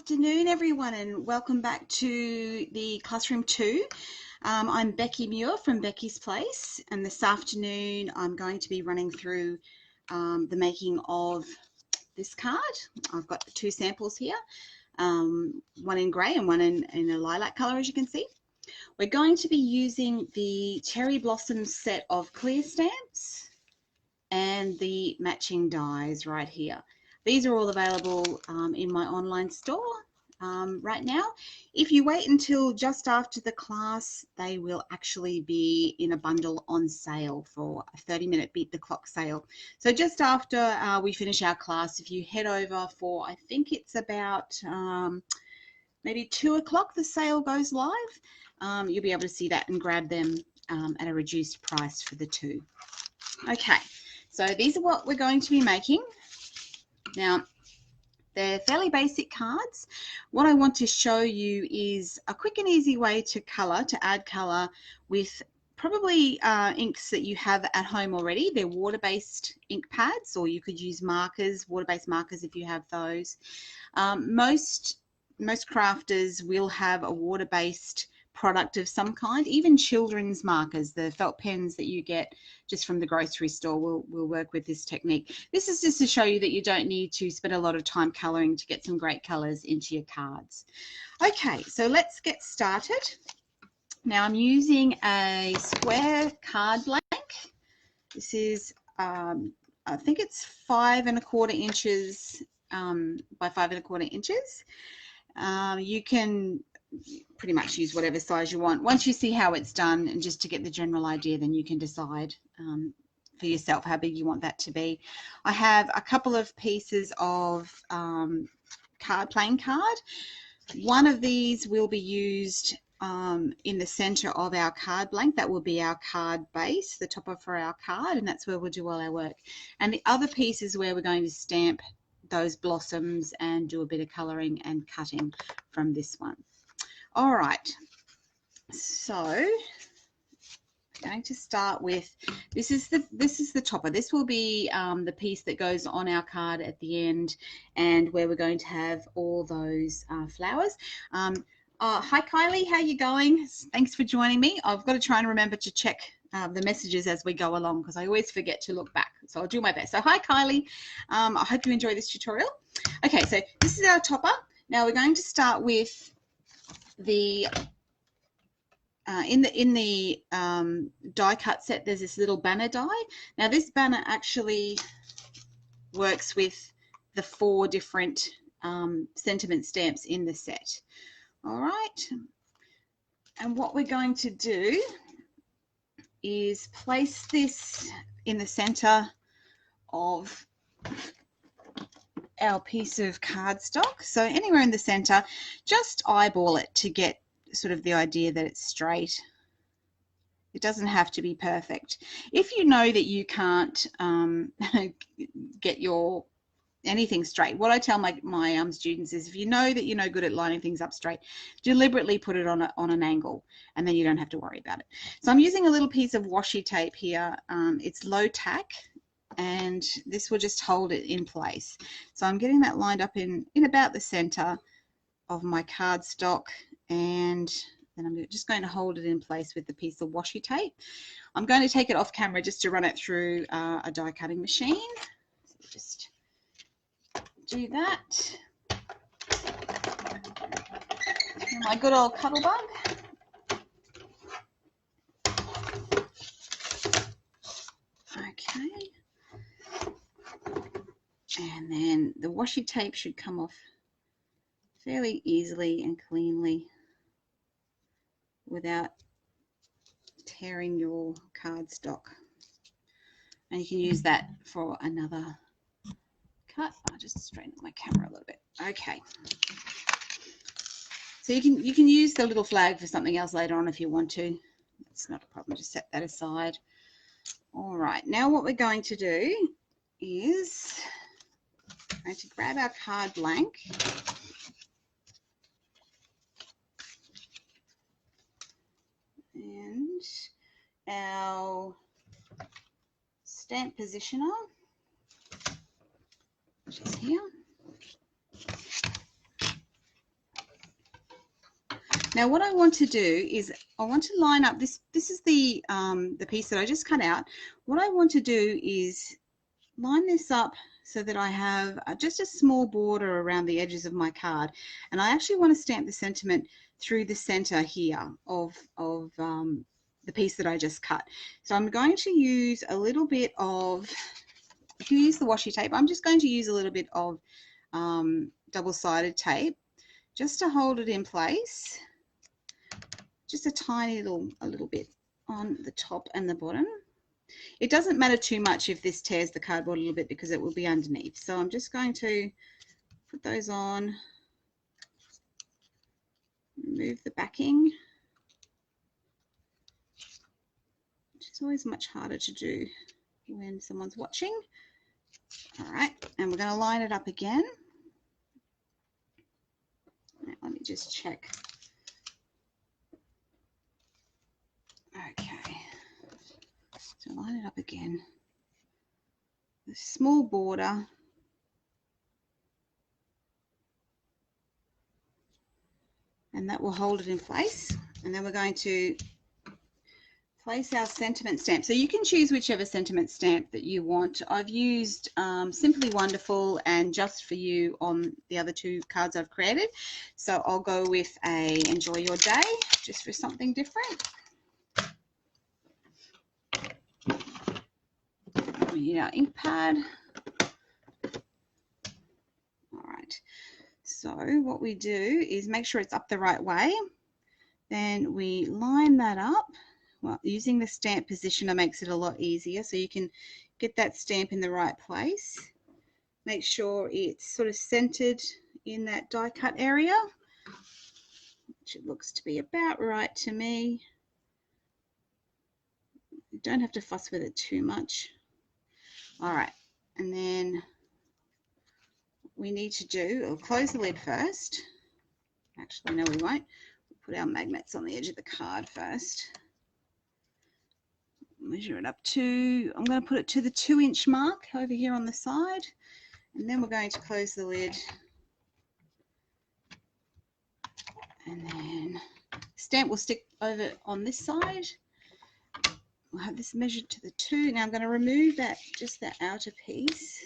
afternoon, everyone, and welcome back to the Classroom 2. I'm Becky Muir from Becky's Place, and this afternoon I'm going to be running through the making of this card. I've got two samples here, one in grey and one in a lilac colour, as you can see. We're going to be using the Cherry Blossom set of clear stamps and the matching dies right here. These are all available in my online store right now. If you wait until just after the class, they will actually be in a bundle on sale for a 30-minute beat the clock sale. So just after we finish our class, if you head over for, I think it's about maybe 2 o'clock, the sale goes live. You'll be able to see that and grab them at a reduced price for the two. Okay, so these are what we're going to be making. Now, they're fairly basic cards. What I want to show you is a quick and easy way to colour, to add colour with probably inks that you have at home already. They're water-based ink pads, or you could use markers, water-based markers if you have those. Most crafters will have a water-based product of some kind. Even children's markers, the felt pens that you get just from the grocery store will work with this technique. This is just to show you that you don't need to spend a lot of time colouring to get some great colours into your cards. Okay, so let's get started. Now I'm using a square card blank. This is, I think it's 5 1/4 inches by 5 1/4 inches. You can pretty much use whatever size you want. Once you see how it's done, and just to get the general idea, then you can decide for yourself how big you want that to be. I have a couple of pieces of plain card. One of these will be used in the center of our card blank. That will be our card base, the topper for our card, and that's where we'll do all our work. And the other piece is where we're going to stamp those blossoms and do a bit of coloring and cutting from this one. All right, so I'm going to start with, this is the topper. This will be the piece that goes on our card at the end, and where we're going to have all those flowers. Hi Kylie, how you going? Thanks for joining me. I've got to try and remember to check the messages as we go along, because I always forget to look back, so I'll do my best. So hi Kylie, I hope you enjoy this tutorial. Okay, so this is our topper. Now we're going to start with the in the die cut set. There's this little banner die. Now this banner actually works with the 4 different sentiment stamps in the set. All right, and what we're going to do is place this in the center of our piece of cardstock. So anywhere in the center, just eyeball it to get sort of the idea that it's straight. It doesn't have to be perfect. If you know that you can't get your anything straight, what I tell my students is, if you know that you're no good at lining things up straight, deliberately put it on an angle, and then you don't have to worry about it. So I'm using a little piece of washi tape here. It's low tack, and this will just hold it in place. So I'm getting that lined up in about the center of my cardstock, and then I'm just going to hold it in place with the piece of washi tape. I'm going to take it off camera just to run it through a die cutting machine. So just do that. And my good old cuddle bug. Okay. And then the washi tape should come off fairly easily and cleanly without tearing your cardstock. And you can use that for another cut. I'll just straighten up my camera a little bit. Okay. So you can use the little flag for something else later on if you want to. It's not a problem. Just set that aside. All right. Now what we're going to do is I'm going to grab our card blank. And our stamp positioner, which is here. Now what I want to do is I want to line up this. This is the piece that I just cut out. What I want to do is line this up so that I have just a small border around the edges of my card, and I actually want to stamp the sentiment through the center here of the piece that I just cut. So I'm going to use a little bit of, if you use the washi tape, I'm just going to use a little bit of double-sided tape just to hold it in place, just a tiny little bit on the top and the bottom. It doesn't matter too much if this tears the cardboard a little bit because it will be underneath. So I'm just going to put those on, remove the backing, which is always much harder to do when someone's watching. All right, and we're going to line it up again. Now, let me just check. Okay, so line it up again. The small border. And that will hold it in place. And then we're going to place our sentiment stamp. So you can choose whichever sentiment stamp that you want. I've used Simply Wonderful and Just For You on the other two cards I've created. So I'll go with a Enjoy Your Day, just for something different. We need our ink pad. All right. So what we do is make sure it's up the right way. Then we line that up. Well, using the stamp positioner makes it a lot easier, so you can get that stamp in the right place. Make sure it's sort of centered in that die cut area, which it looks to be about right to me. You don't have to fuss with it too much. All right, and then we need to do, we'll close the lid first. Actually, no, we won't. We'll put our magnets on the edge of the card first. Measure it up to, I'm going to put it to the 2-inch mark over here on the side, and then we're going to close the lid, and then stamp will stick over on this side. We'll have this measured to the 2. Now I'm going to remove that, just that outer piece,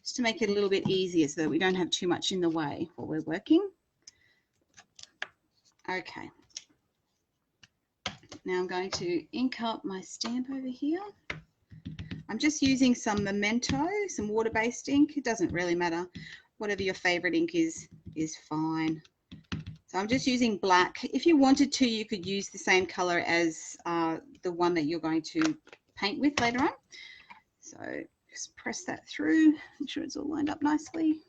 just to make it a little bit easier so that we don't have too much in the way while we're working. Okay. Now I'm going to ink up my stamp over here. I'm just using some Memento, some water-based ink. It doesn't really matter. Whatever your favorite ink is fine. So I'm just using black. If you wanted to, you could use the same color as the one that you're going to paint with later on. So just press that through, make sure it's all lined up nicely.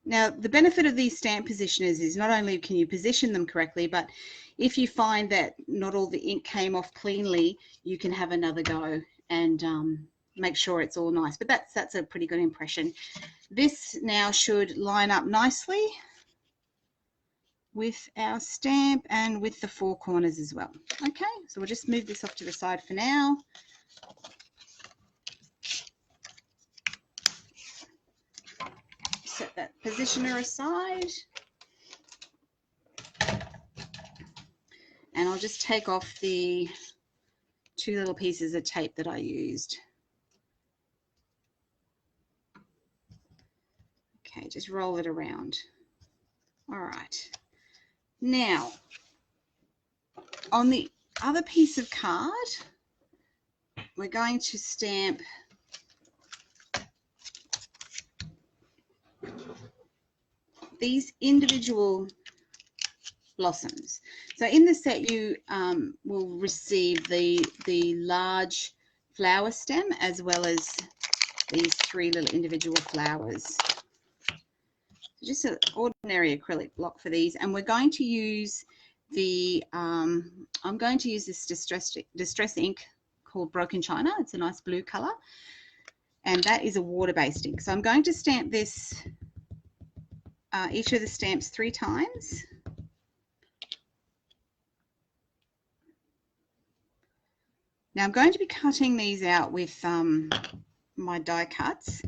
Now, the benefit of these stamp positioners is not only can you position them correctly, but if you find that not all the ink came off cleanly, you can have another go and make sure it's all nice. But that's a pretty good impression. This now should line up nicely with our stamp and with the 4 corners as well. Okay, so we'll just move this off to the side for now. Set that positioner aside, and I'll just take off the 2 little pieces of tape that I used. Okay, just roll it around. All right, now on the other piece of card, we're going to stamp these individual blossoms. So in the set you will receive the large flower stem as well as these 3 little individual flowers. So just an ordinary acrylic block for these, and we're going to use the I'm going to use this distress ink called Broken China. It's a nice blue color, and that is a water-based ink. So I'm going to stamp this each of the stamps 3 times. Now I'm going to be cutting these out with my die cuts.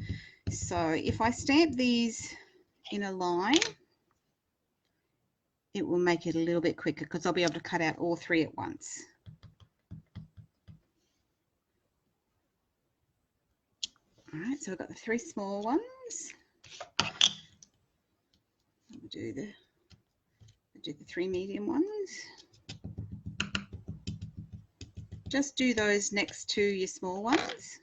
So if I stamp these in a line, it will make it a little bit quicker because I'll be able to cut out all three at once. All right, so I've got the three small ones. We'll do the three medium ones. Just do those next to your small ones.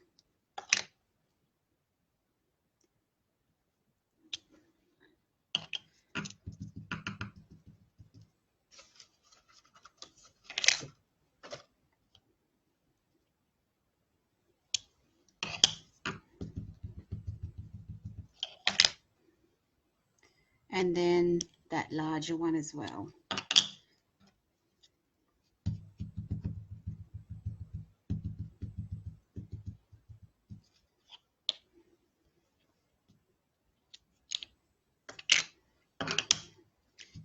And then that larger one as well.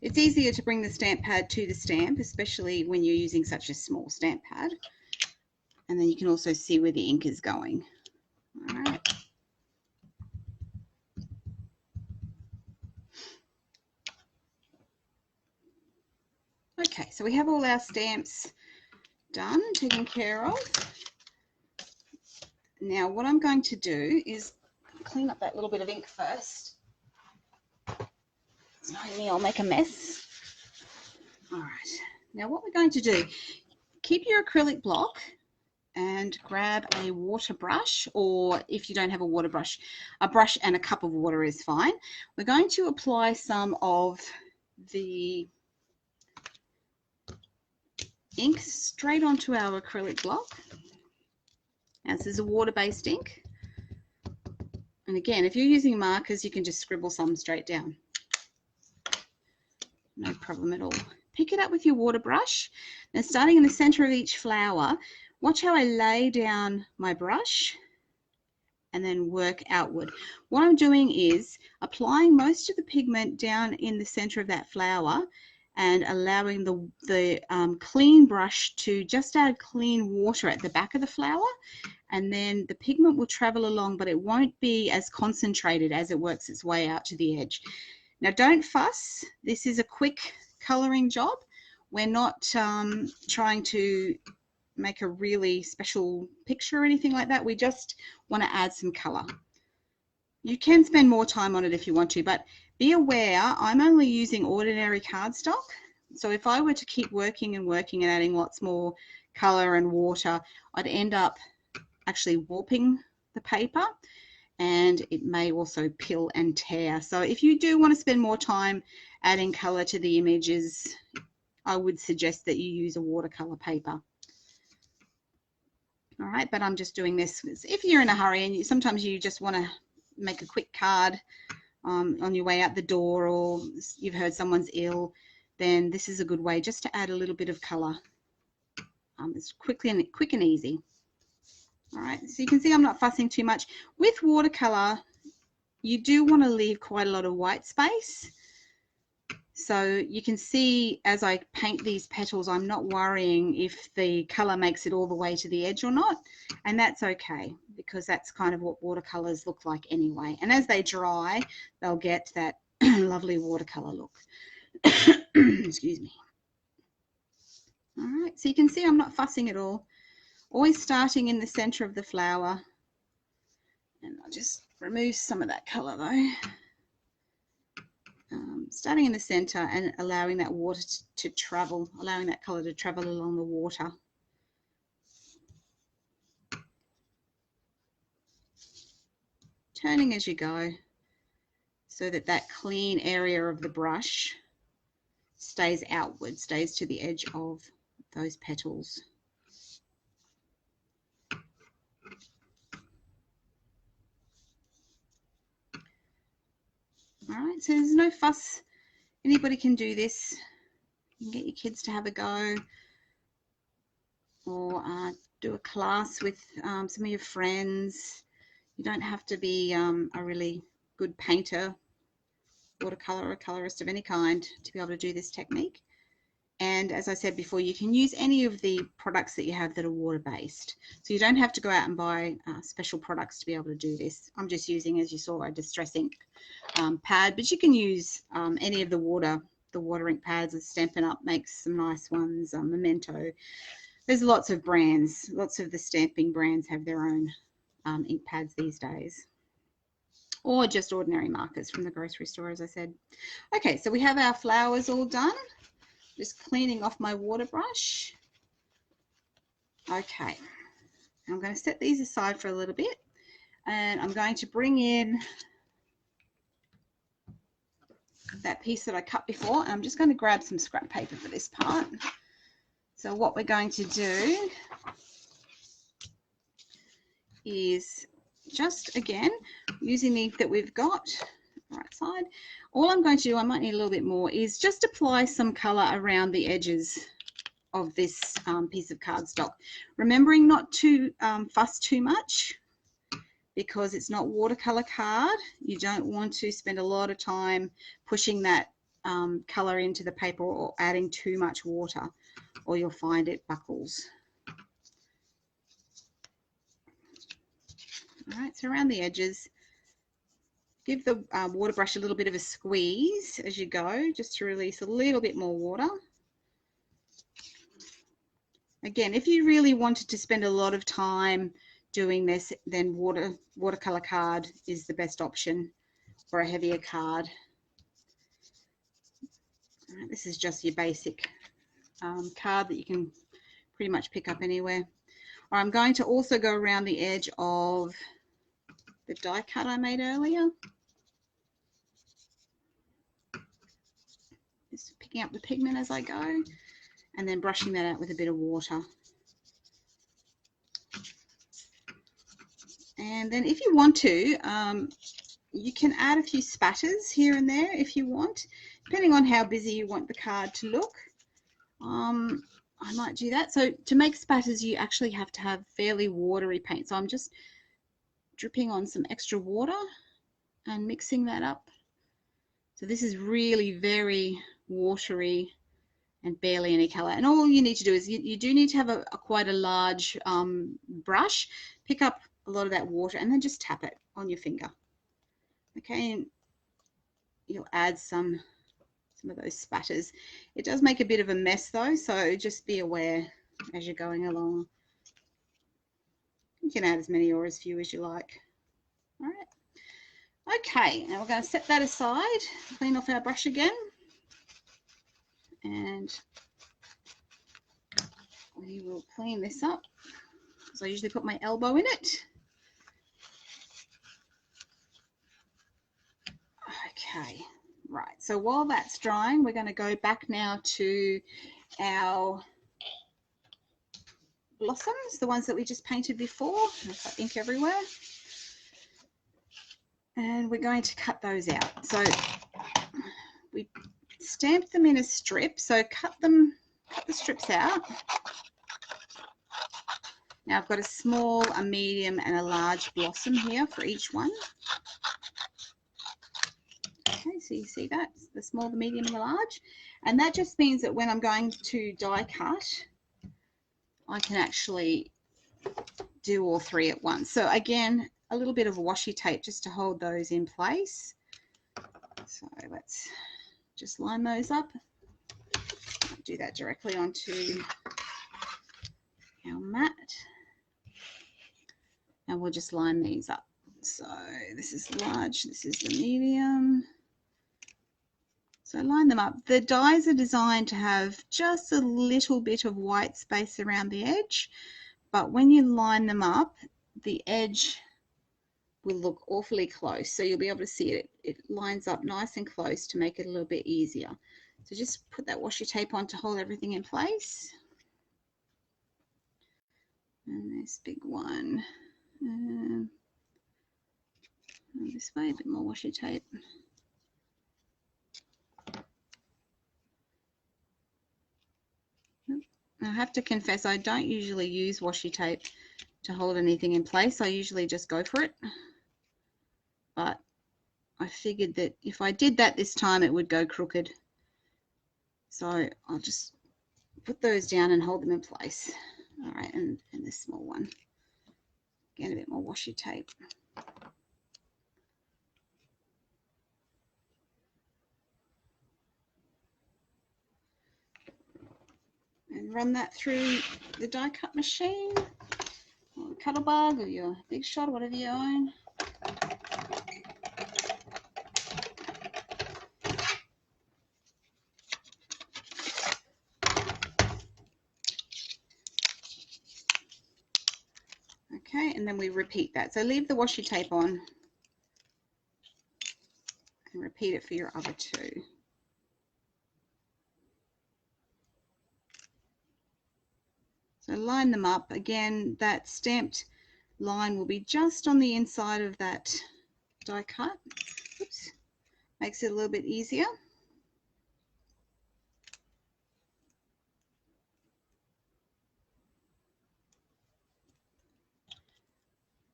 It's easier to bring the stamp pad to the stamp, especially when you're using such a small stamp pad. And then you can also see where the ink is going. All right. Okay, so we have all our stamps done, taken care of. Now what I'm going to do is clean up that little bit of ink first. Knowing me, I'll make a mess. All right, now what we're going to do, keep your acrylic block and grab a water brush, or if you don't have a water brush, a brush and a cup of water is fine. We're going to apply some of the ink straight onto our acrylic block. Now this is a water-based ink. And again, if you're using markers, you can just scribble some straight down. No problem at all. Pick it up with your water brush. Now starting in the center of each flower, watch how I lay down my brush and then work outward. What I'm doing is applying most of the pigment down in the center of that flower and allowing the clean brush to just add clean water at the back of the flower, and then the pigment will travel along, but it won't be as concentrated as it works its way out to the edge. Now don't fuss, this is a quick coloring job. We're not trying to make a really special picture or anything like that. We just want to add some color. You can spend more time on it if you want to, but be aware I'm only using ordinary cardstock. So if I were to keep working and working and adding lots more color and water, I'd end up actually warping the paper, and it may also peel and tear. So if you do want to spend more time adding color to the images, I would suggest that you use a watercolor paper. All right, but I'm just doing this if you're in a hurry and sometimes you just want to make a quick card on your way out the door, or you've heard someone's ill, then this is a good way just to add a little bit of color. It's quick and easy. All right, so you can see I'm not fussing too much. With watercolor, you do want to leave quite a lot of white space. So you can see as I paint these petals, I'm not worrying if the color makes it all the way to the edge or not. And that's okay, because that's kind of what watercolors look like anyway. And as they dry, they'll get that lovely watercolor look. Excuse me. All right, so you can see I'm not fussing at all. Always starting in the center of the flower. And I'll just remove some of that color though. Starting in the center and allowing that water to travel, allowing that color to travel along the water. Turning as you go so that that clean area of the brush stays outward, stays to the edge of those petals. All right, so there's no fuss. Anybody can do this. You can get your kids to have a go, or do a class with some of your friends. You don't have to be a really good painter, watercolor, or colorist of any kind to be able to do this technique. And as I said before, you can use any of the products that you have that are water-based. So you don't have to go out and buy special products to be able to do this. I'm just using, as you saw, a distress ink pad, but you can use any of the water the water ink pads, and Stampin' Up makes some nice ones. Memento. There's lots of brands. Lots of the stamping brands have their own ink pads these days, or just ordinary markers from the grocery store, as I said. Okay, so we have our flowers all done. Just cleaning off my water brush. Okay, I'm going to set these aside for a little bit, and I'm going to bring in that piece that I cut before, and I'm just going to grab some scrap paper for this part. So what we're going to do is just, again, using the ink that we've got, right side, all I'm going to do, I might need a little bit more, is just apply some colour around the edges of this piece of cardstock. Remembering not to fuss too much, because it's not watercolor card. You don't want to spend a lot of time pushing that color into the paper or adding too much water, or you'll find it buckles. All right, so around the edges, give the water brush a little bit of a squeeze as you go, just to release a little bit more water. Again, if you really wanted to spend a lot of time doing this, then watercolor card is the best option for a heavier card. All right, this is just your basic card that you can pretty much pick up anywhere. Or I'm going to also go around the edge of the die cut I made earlier. Just picking up the pigment as I go, and then brushing that out with a bit of water. And then if you want to, you can add a few spatters here and there if you want, depending on how busy you want the card to look. I might do that. So to make spatters, you actually have to have fairly watery paint. So I'm just dripping on some extra water and mixing that up. So this is really very watery and barely any color. And all you need to do is you do need to have quite a large brush. Pick up a lot of that water and then just tap it on your finger. Okay, and you'll add some of those spatters. It does make a bit of a mess though, so just be aware as you're going along. You can add as many or as few as you like. All right. Okay, now we're going to set that aside, clean off our brush again, and we will clean this up. So I usually put my elbow in it. Okay, right, so while that's drying, we're going to go back now to our blossoms, the ones that we just painted before. I've got ink everywhere. And we're going to cut those out. So we stamped them in a strip, so cut the strips out. Now I've got a small, a medium, and a large blossom here for each one. Okay, so you see that, the small, the medium, and the large. And that just means that when I'm going to die cut, I can actually do all three at once. So again, a little bit of washi tape just to hold those in place. So let's just line those up. I'll do that directly onto our mat. And we'll just line these up. So this is large, this is the medium. So line them up. The dies are designed to have just a little bit of white space around the edge, but when you line them up, the edge will look awfully close. So you'll be able to see it. It lines up nice and close to make it a little bit easier. So just put that washi tape on to hold everything in place. And this big one. And this way, a bit more washi tape. I have to confess, I don't usually use washi tape to hold anything in place. I usually just go for it. But I figured that if I did that this time, it would go crooked. So I'll just put those down and hold them in place. All right, and this small one. Again, a bit more washi tape. and run that through the die cut machine or the Cuttle Bug or your Big Shot, or whatever you own. Okay, and then we repeat that. So leave the washi tape on and repeat it for your other two. So line them up. Again, that stamped line will be just on the inside of that die cut. Oops. Makes it a little bit easier.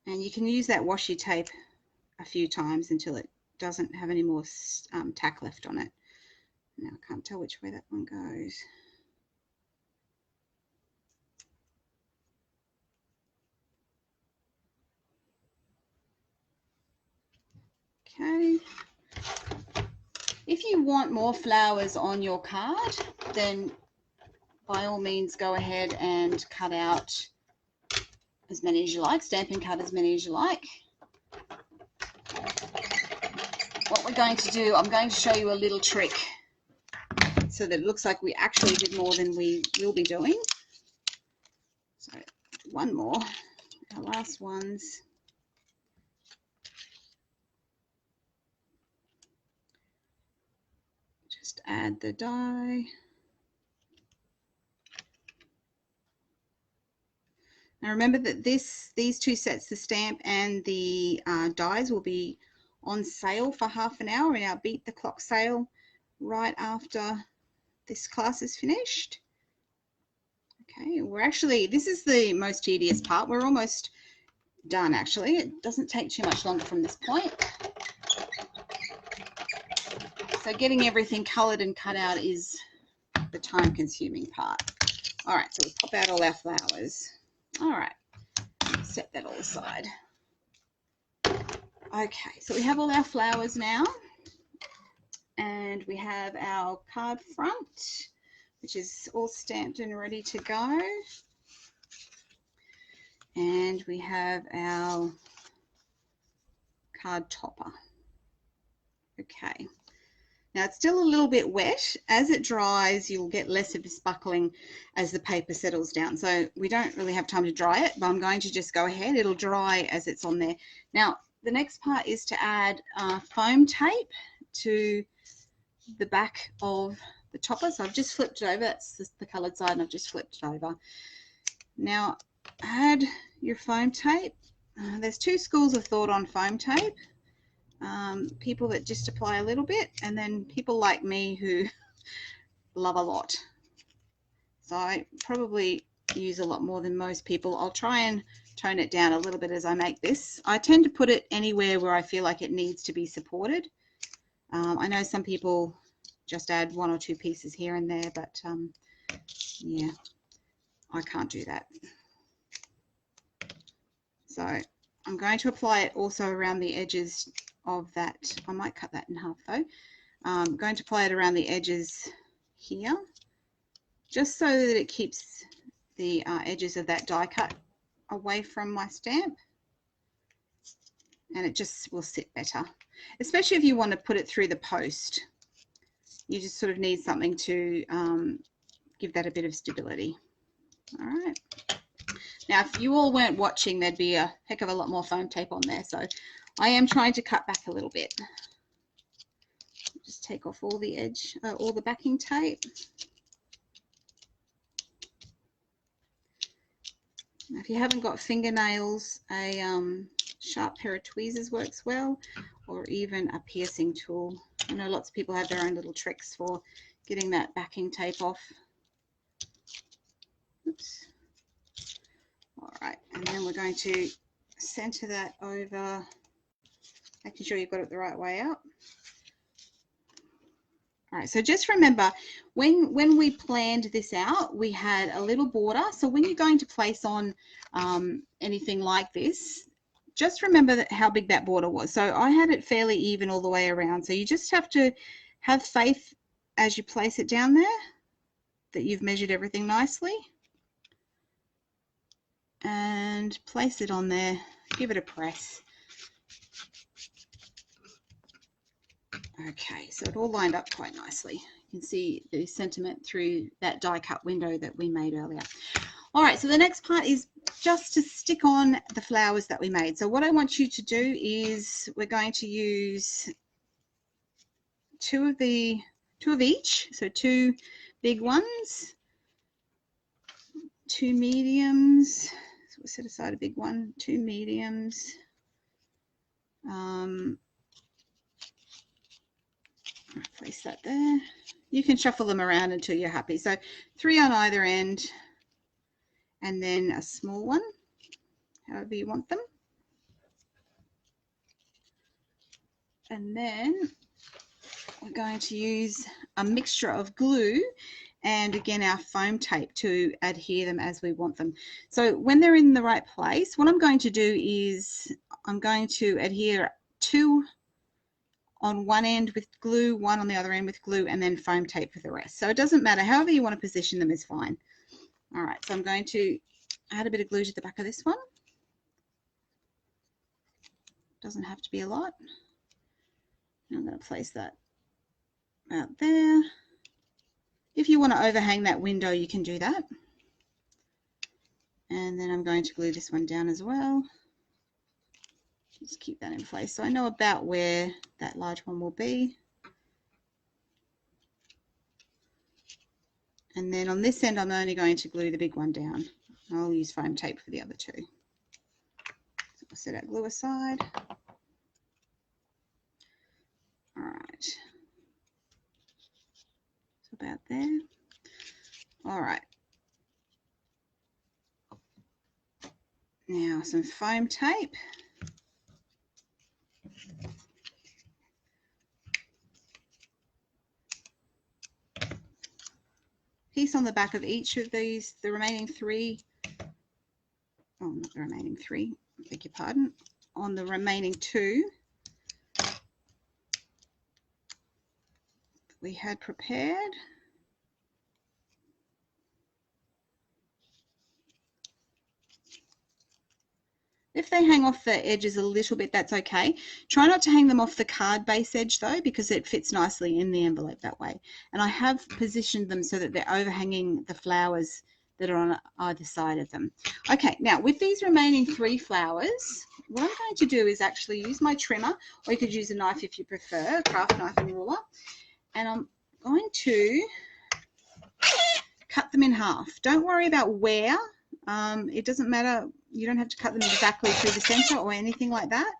And you can use that washi tape a few times until it doesn't have any more tack left on it. Now I can't tell which way that one goes. Okay. If you want more flowers on your card, then by all means go ahead and cut out as many as you like, stamp and cut as many as you like. What we're going to do, I'm going to show you a little trick so that it looks like we actually did more than we will be doing. So one more, our last ones. Just add the die. Now remember that these two sets, the stamp and the dies, will be on sale for half an hour in our Beat the Clock sale right after this class is finished. Okay, we're actually, this is the most tedious part. We're almost done actually. It doesn't take too much longer from this point. So getting everything colored and cut out is the time-consuming part. All right, so we pop out all our flowers. All right, set that all aside. Okay, so we have all our flowers now, and we have our card front, which is all stamped and ready to go. And we have our card topper. Okay. Now it's still a little bit wet. As it dries, you'll get less of this buckling as the paper settles down. So we don't really have time to dry it, but I'm going to just go ahead. It'll dry as it's on there. Now, the next part is to add foam tape to the back of the topper. So I've just flipped it over. That's the colored side, and I've just flipped it over. Now, add your foam tape. There's two schools of thought on foam tape. People that just apply a little bit, and then people like me who love a lot. So I probably use a lot more than most people. I'll try and tone it down a little bit as I make this. I tend to put it anywhere where I feel like it needs to be supported. I know some people just add one or two pieces here and there, but yeah, I can't do that. So I'm going to apply it also around the edges of that. I might cut that in half though. I'm going to apply it around the edges here, just so that it keeps the edges of that die cut away from my stamp, and it just will sit better, especially if you want to put it through the post. You just sort of need something to give that a bit of stability. All right. Now, if you all weren't watching, there'd be a heck of a lot more foam tape on there, so I am trying to cut back a little bit. Just take off all the edge, all the backing tape. Now, if you haven't got fingernails, a sharp pair of tweezers works well, or even a piercing tool. I know lots of people have their own little tricks for getting that backing tape off. Oops. All right, and then we're going to center that over, making sure you've got it the right way out. All right, so just remember, when we planned this out, we had a little border. So when you're going to place on anything like this, just remember that how big that border was. So I had it fairly even all the way around. So you just have to have faith as you place it down there. that you've measured everything nicely, and place it on there. Give it a press. Okay, so it all lined up quite nicely. You can see the sentiment through that die cut window that we made earlier. All right, so the next part is just to stick on the flowers that we made. So what I want you to do is we're going to use two of each, so 2 big ones, 2 mediums. So we'll set aside a big one, 2 mediums. Place that there. You can shuffle them around until you're happy. So 3 on either end, and then a small one, however you want them. And then we're going to use a mixture of glue and again our foam tape to adhere them as we want them. So when they're in the right place, what I'm going to do is I'm going to adhere 2 on one end with glue, 1 on the other end with glue, and then foam tape for the rest. So it doesn't matter, however you want to position them is fine. All right, so I'm going to add a bit of glue to the back of this one. Doesn't have to be a lot. I'm going to place that out there. If you want to overhang that window, you can do that. And then I'm going to glue this one down as well. Just keep that in place so I know about where that large one will be. And then on this end, I'm only going to glue the big one down. I'll use foam tape for the other 2. So I'll set that glue aside. All right. So about there. All right. Now some foam tape. Piece on the back of each of these, the remaining 3. Oh, not the remaining 3, I beg your pardon. On the remaining 2 we had prepared. If they hang off the edges a little bit, that's okay. Try not to hang them off the card base edge though, because it fits nicely in the envelope that way. And I have positioned them so that they're overhanging the flowers that are on either side of them. Okay, now with these remaining 3 flowers, what I'm going to do is actually use my trimmer, or you could use a knife if you prefer, a craft knife and ruler. And I'm going to cut them in half. Don't worry about where. It doesn't matter. You don't have to cut them exactly through the center or anything like that.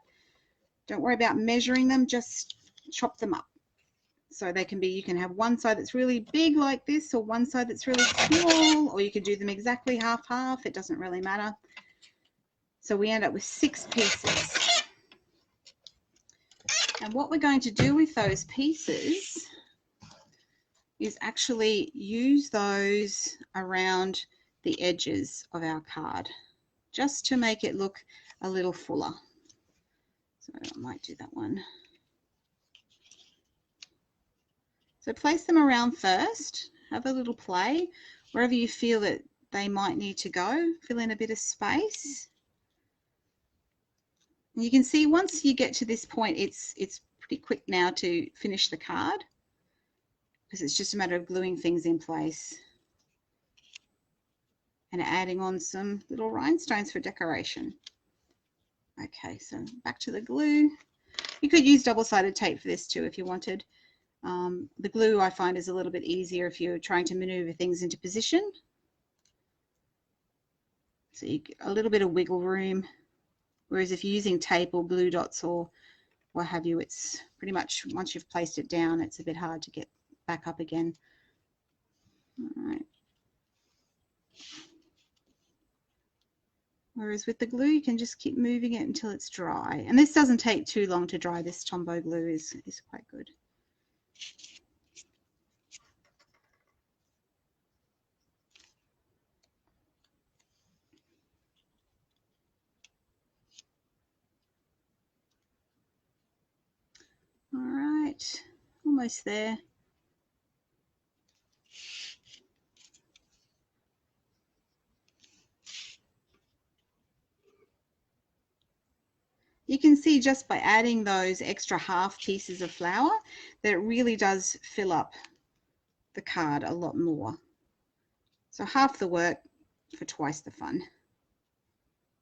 Don't worry about measuring them. Just chop them up. So they can be, you can have one side that's really big like this, or one side that's really small, or you could do them exactly half-half. It doesn't really matter. So we end up with 6 pieces. And what we're going to do with those pieces is actually use those around the edges of our card, just to make it look a little fuller. So I might do that one. So place them around first, have a little play, wherever you feel that they might need to go, fill in a bit of space. And you can see once you get to this point, it's pretty quick now to finish the card, because it's just a matter of gluing things in place and adding on some little rhinestones for decoration. Okay, so back to the glue. You could use double-sided tape for this too if you wanted. The glue I find is a little bit easier if you're trying to maneuver things into position. So you get a little bit of wiggle room, whereas if you're using tape or glue dots or what have you, it's pretty much once you've placed it down, it's a bit hard to get back up again. All right. Whereas with the glue, you can just keep moving it until it's dry. And this doesn't take too long to dry. This Tombow glue is quite good. All right, almost there. You can see just by adding those extra half pieces of flower that it really does fill up the card a lot more. So half the work for twice the fun.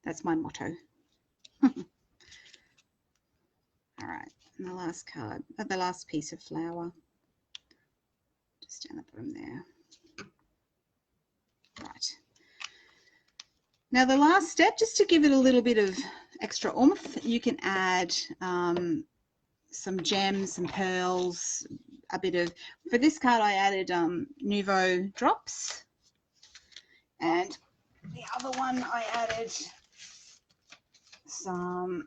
That's my motto. All right, and the last card, the last piece of flower, just down the bottom there. Right. Now the last step, just to give it a little bit of extra oomph, you can add some gems, some pearls, a bit of, for this card I added Nouveau drops, and the other one I added some,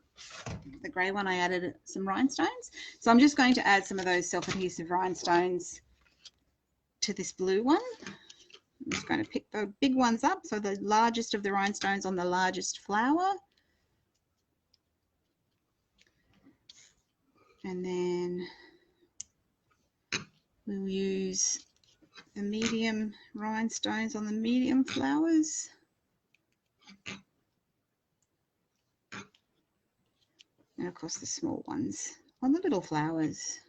the grey one I added some rhinestones. So I'm just going to add some of those self-adhesive rhinestones to this blue one. I'm just going to pick the big ones up, so the largest of the rhinestones on the largest flower. And then we'll use the medium rhinestones on the medium flowers. And of course the small ones on the little flowers.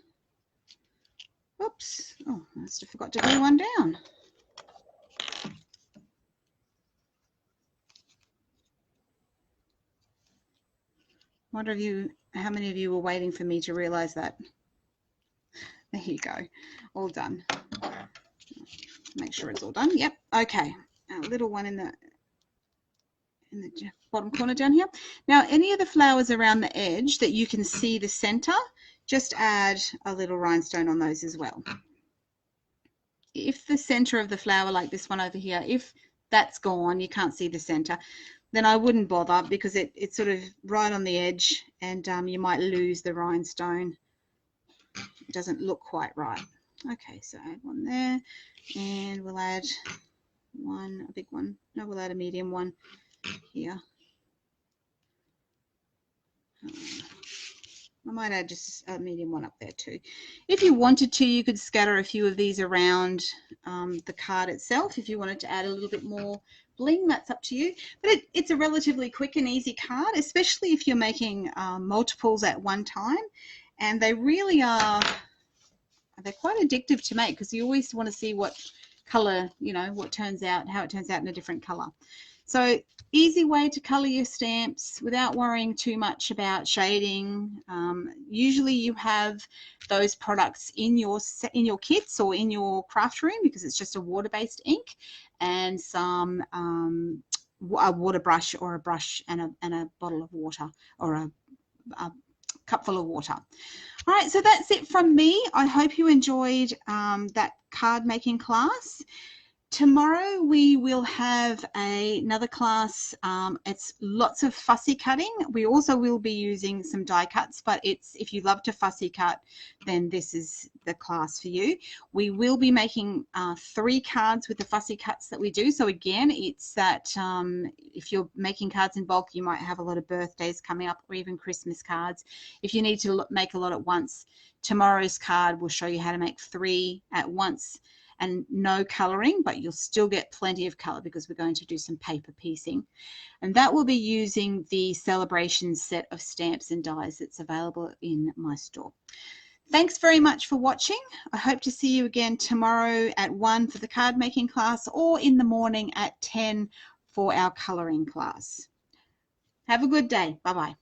Oops, oh, I must have forgot to glue one down. Wonder if you, how many of you were waiting for me to realize that? There you go, all done. Make sure it's all done. Yep, okay. A little one in the bottom corner down here. Now any of the flowers around the edge that you can see the center, just add a little rhinestone on those as well. If the center of the flower, like this one over here, if that's gone, you can't see the center, then I wouldn't bother, because it's sort of right on the edge, and you might lose the rhinestone. It doesn't look quite right. Okay, so add one there, and we'll add one, a big one. No, we'll add a medium one here. I might add just a medium one up there too. If you wanted to, you could scatter a few of these around the card itself. If you wanted to add a little bit more bling, that's up to you. But it's a relatively quick and easy card, especially if you're making multiples at one time. And they really are, they're quite addictive to make, because you always want to see what color, you know, what turns out, how it turns out in a different color. So easy way to color your stamps without worrying too much about shading. Usually you have those products in your kits or in your craft room, because it's just a water-based ink and some a water brush or a brush and a bottle of water, or a cup full of water. All right, so that's it from me. I hope you enjoyed that card making class. Tomorrow we will have another class. It's lots of fussy cutting. We also will be using some die cuts, but if you love to fussy cut, then this is the class for you. We will be making 3 cards with the fussy cuts that we do. So again, it's that if you're making cards in bulk, you might have a lot of birthdays coming up, or even Christmas cards. If you need to make a lot at once, tomorrow's card will show you how to make 3 at once, and no coloring, but you'll still get plenty of color, because we're going to do some paper piecing. And that will be using the celebration set of stamps and dies that's available in my store. Thanks very much for watching. I hope to see you again tomorrow at 1 for the card making class, or in the morning at 10 for our coloring class. Have a good day. Bye-bye.